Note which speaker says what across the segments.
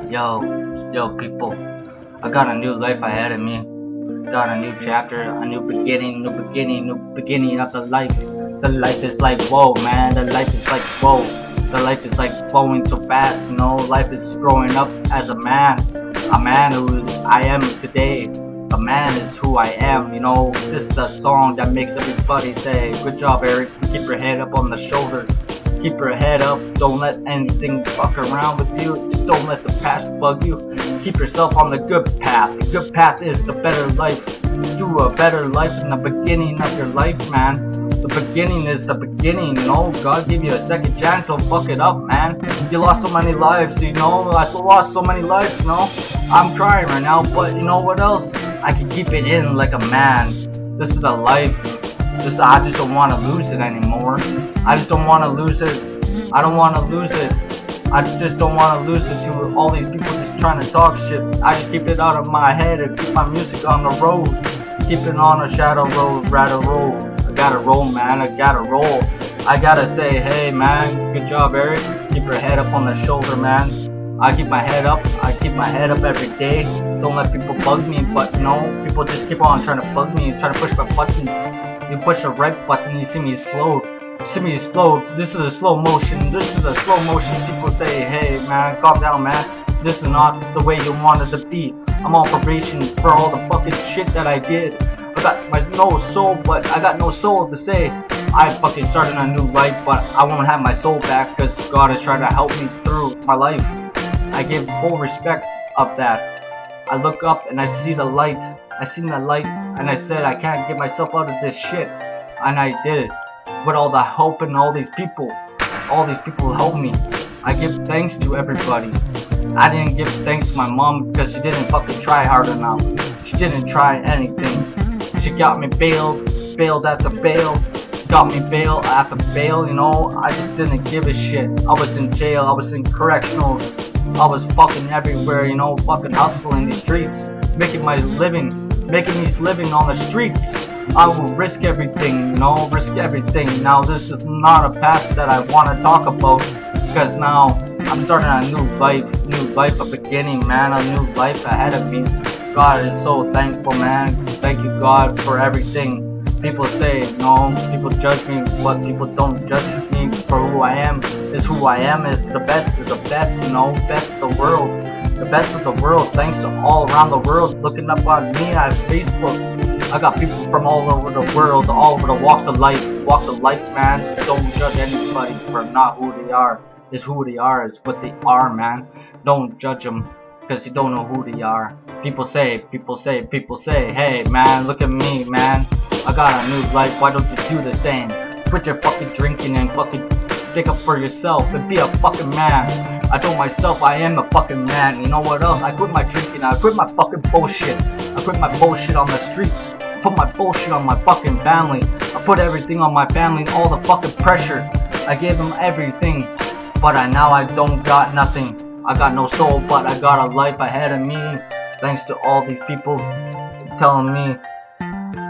Speaker 1: Yo, yo, people, I got a new life ahead of me. Got a new chapter, a new beginning, new beginning of the life. The life is like, whoa, man, the life is like, whoa. The life is like flowing so fast, you know, life is growing up as a man who I am today. A man is who I am, you know. This is the song that makes everybody say, good job, Eric, keep your head up on the shoulder. Keep your head up, don't let anything fuck around with you, just don't let the past bug you. Keep yourself on the good path. The good path is the better life. Do a better life in the beginning of your life, man. The beginning is the beginning, you know. God give you a second chance, don't fuck it up, man. You lost so many lives, you know. I lost so many lives, you know. I'm trying right now, but you know what else? I can keep it in like a man. This is the life. I just don't want to lose it anymore. I just don't want to lose it. I don't want to lose it. I just don't want to lose it to all these people just trying to talk shit. I just keep it out of my head and keep my music on the road. Keep it on a shadow road, rather roll. I gotta roll, man. I gotta roll. I gotta say, hey, man, good job, Eric. Keep your head up on the shoulder, man. I keep my head up. I keep my head up every day. Don't let people bug me, but you know, people just keep on trying to bug me and trying to push my buttons. You push the right button, you see me explode. See me explode. This is a slow motion. This is a slow motion. People say, hey man, calm down, man. This is not the way you wanted to be. I'm on probation for all the fucking shit that I did. I got my no soul, but I got no soul to say I fucking started a new life, but I won't have my soul back because God is trying to help me through my life. I give full respect of that. I look up and I see the light. I seen the light and I said I can't get myself out of this shit, and I did it with all the help and all these people who helped me. I give thanks to everybody. I didn't give thanks to my mom because she didn't fucking try hard enough. She didn't try anything. She got me bailed after bail, got me bail after bail, you know. I just didn't give a shit. I was in jail, I was in correctional, I was fucking everywhere, you know, fucking hustling these streets, making my living. Making these living on the streets. I will risk everything, you know, risk everything. Now this is not a past that I want to talk about, because now I'm starting a new life, a beginning, man, a new life ahead of me. God is so thankful, man. Thank you, God, for everything. People say, no, people judge me, but people don't judge me for who I am. Is who I am is the best, you know, best of the world. The best of the world, thanks to all around the world looking up on me on Facebook. I got people from all over the world, all over the walks of life, man. Don't judge anybody for not who they are. Is who they are, is what they are, man. Don't judge them because you don't know who they are. People say, hey man, look at me, man. I got a new life, why don't you do the same? Quit your fucking drinking and fucking stick up for yourself and be a fucking man. I told myself I am a fucking man. You know what else? I quit my drinking. I quit my fucking bullshit. I quit my bullshit on the streets. I put my bullshit on my fucking family. I put everything on my family and all the fucking pressure. I gave them everything, but now I don't got nothing. I got no soul, but I got a life ahead of me. Thanks to all these people telling me,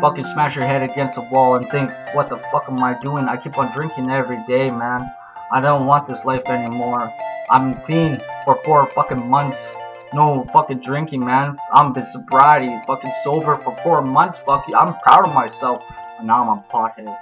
Speaker 1: fucking smash your head against a wall and think, what the fuck am I doing? I keep on drinking every day, man. I don't want this life anymore. I'm clean for 4 fucking months. No fucking drinking, man. I'm in sobriety, fucking sober for 4 months. Fuck you. I'm proud of myself. And now I'm on pothead.